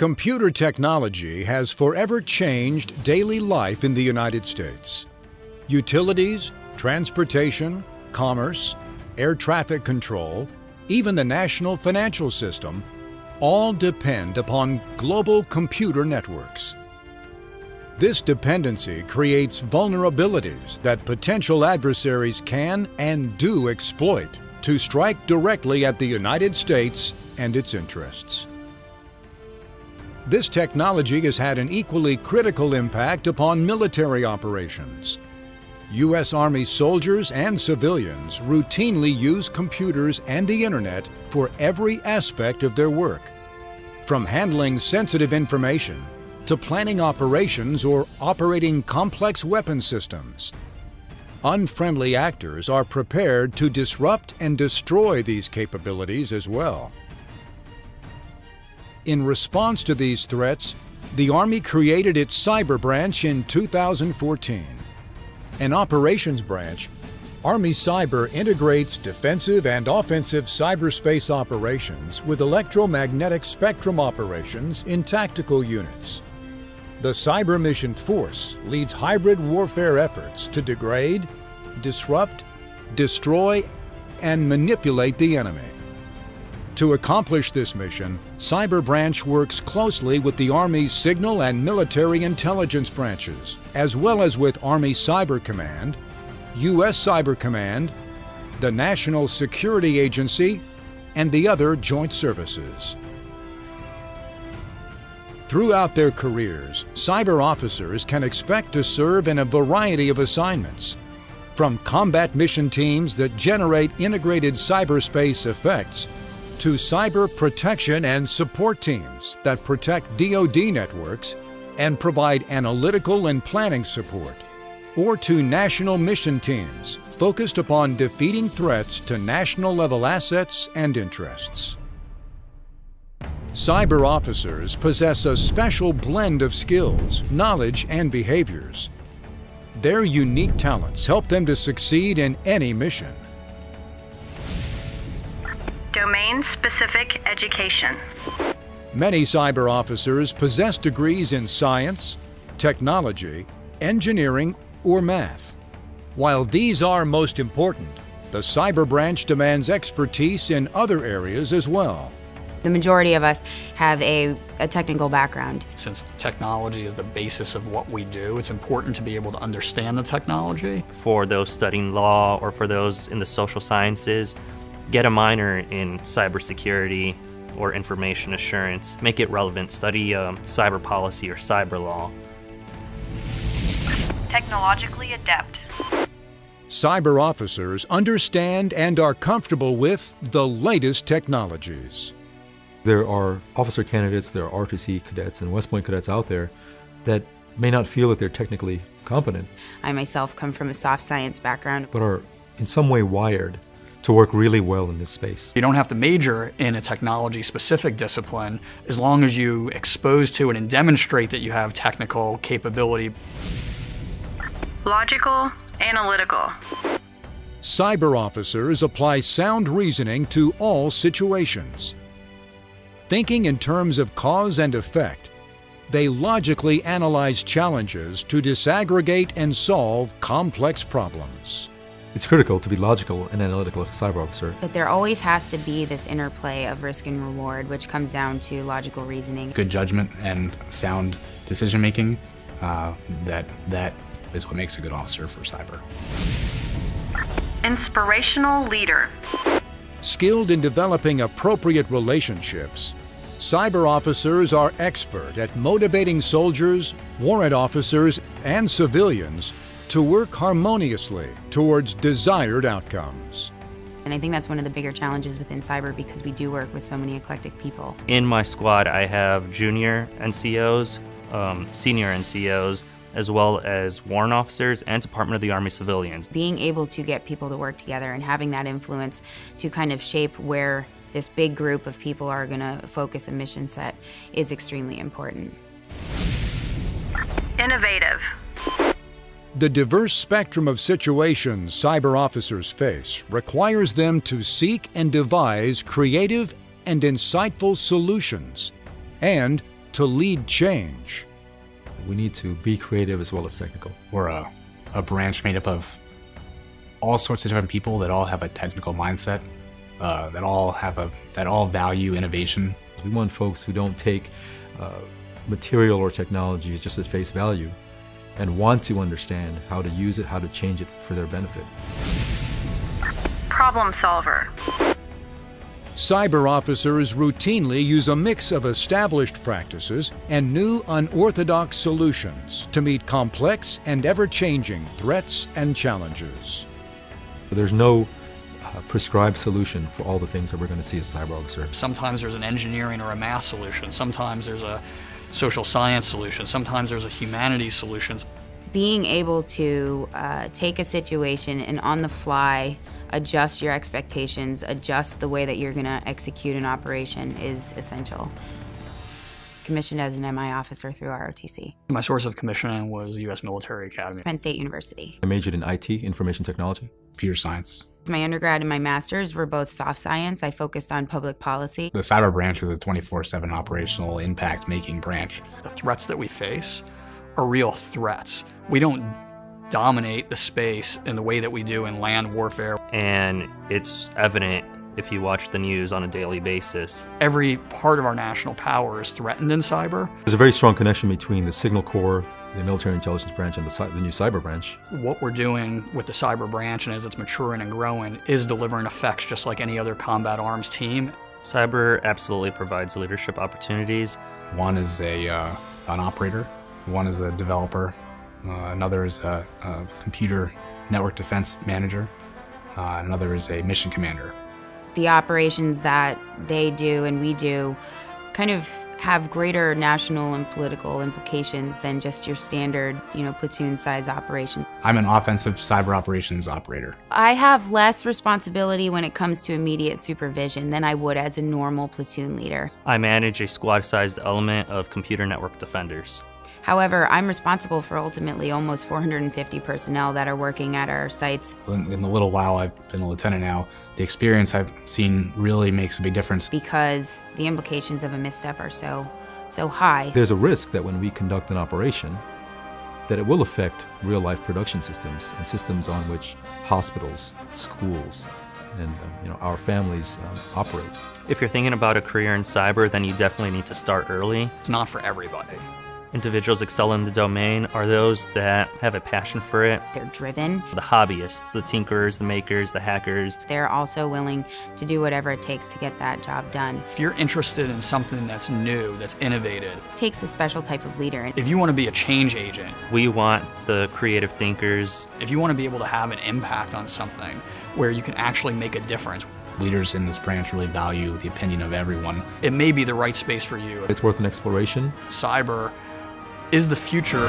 Computer technology has forever changed daily life in the United States. Utilities, transportation, commerce, air traffic control, even the national financial system, all depend upon global computer networks. This dependency creates vulnerabilities that potential adversaries can and do exploit to strike directly at the United States and its interests. This technology has had an equally critical impact upon military operations. U.S. Army soldiers and civilians routinely use computers and the Internet for every aspect of their work, from handling sensitive information to planning operations or operating complex weapon systems. Unfriendly actors are prepared to disrupt and destroy these capabilities as well. In response to these threats, the Army created its Cyber Branch in 2014. An operations branch, Army Cyber integrates defensive and offensive cyberspace operations with electromagnetic spectrum operations in tactical units. The Cyber Mission Force leads hybrid warfare efforts to degrade, disrupt, destroy, and manipulate the enemy. To accomplish this mission, Cyber Branch works closely with the Army's signal and military intelligence branches, as well as with Army Cyber Command, U.S. Cyber Command, the National Security Agency, and the other joint services. Throughout their careers, cyber officers can expect to serve in a variety of assignments, from combat mission teams that generate integrated cyberspace effects to cyber protection and support teams that protect DoD networks and provide analytical and planning support, or to national mission teams focused upon defeating threats to national-level assets and interests. Cyber officers possess a special blend of skills, knowledge, and behaviors. Their unique talents help them to succeed in any mission. Domain-specific education. Many cyber officers possess degrees in science, technology, engineering, or math. While these are most important, the Cyber Branch demands expertise in other areas as well. The majority of us have a technical background. Since technology is the basis of what we do, it's important to be able to understand the technology. For those studying law or for those in the social sciences, get a minor in cybersecurity or information assurance. Make it relevant. Study cyber policy or cyber law. Technologically adept. Cyber officers understand and are comfortable with the latest technologies. There are officer candidates, there are ROTC cadets and West Point cadets out there that may not feel that they're technically competent. I myself come from a soft science background, but are in some way wired to work really well in this space. You don't have to major in a technology-specific discipline as long as you expose to it and demonstrate that you have technical capability. Logical, analytical. Cyber officers apply sound reasoning to all situations. Thinking in terms of cause and effect, they logically analyze challenges to disaggregate and solve complex problems. It's critical to be logical and analytical as a cyber officer. But there always has to be this interplay of risk and reward, which comes down to logical reasoning. Good judgment and sound decision-making, that is what makes a good officer for cyber. Inspirational leader. Skilled in developing appropriate relationships, cyber officers are expert at motivating soldiers, warrant officers, and civilians to work harmoniously towards desired outcomes. And I think that's one of the bigger challenges within cyber because we do work with so many eclectic people. In my squad, I have junior NCOs, senior NCOs, as well as warrant officers and Department of the Army civilians. Being able to get people to work together and having that influence to kind of shape where this big group of people are going to focus a mission set is extremely important. Innovative. The diverse spectrum of situations cyber officers face requires them to seek and devise creative and insightful solutions, and to lead change. We need to be creative as well as technical. We're a branch made up of all sorts of different people that all have a technical mindset, that all value innovation. We want folks who don't take material or technology just at face value and want to understand how to use it, how to change it for their benefit. Problem solver. Cyber officers routinely use a mix of established practices and new unorthodox solutions to meet complex and ever-changing threats and challenges. There's no prescribed solution for all the things that we're going to see as a cyber officer. Sometimes there's an engineering or a math solution. Sometimes there's a social science solution. Sometimes there's a humanities solution. Being able to take a situation and on the fly adjust your expectations, adjust the way that you're going to execute an operation is essential. Commissioned as an MI officer through ROTC. My source of commissioning was the U.S. Military Academy. Penn State University. I majored in IT, information technology. Computer science. My undergrad and my master's were both soft science. I focused on public policy. The cyber branch is a 24/7 operational impact-making branch. The threats that we face are real threats. We don't dominate the space in the way that we do in land warfare. And it's evident if you watch the news on a daily basis. Every part of our national power is threatened in cyber. There's a very strong connection between the Signal Corps, the Military Intelligence Branch, and the new Cyber Branch. What we're doing with the cyber branch, and as it's maturing and growing, is delivering effects just like any other combat arms team. Cyber absolutely provides leadership opportunities. One is an operator, one is a developer, another is a computer network defense manager, another is a mission commander. The operations that they do and we do kind of have greater national and political implications than just your standard, platoon size operation. I'm an offensive cyber operations operator. I have less responsibility when it comes to immediate supervision than I would as a normal platoon leader. I manage a squad-sized element of computer network defenders. However, I'm responsible for ultimately almost 450 personnel that are working at our sites. In the little while I've been a lieutenant now, the experience I've seen really makes a big difference. Because the implications of a misstep are so high. There's a risk that when we conduct an operation, that it will affect real-life production systems and systems on which hospitals, schools, and our families operate. If you're thinking about a career in cyber, then you definitely need to start early. It's not for everybody. Individuals excel in the domain are those that have a passion for it. They're driven. The hobbyists, the tinkerers, the makers, the hackers. They're also willing to do whatever it takes to get that job done. If you're interested in something that's new, that's innovative, It takes a special type of leader. if you want to be a change agent, We want the creative thinkers. if you want to be able to have an impact on something where you can actually make a difference, Leaders in this branch really value the opinion of everyone. it may be the right space for you. It's worth an exploration. Cyber is the future.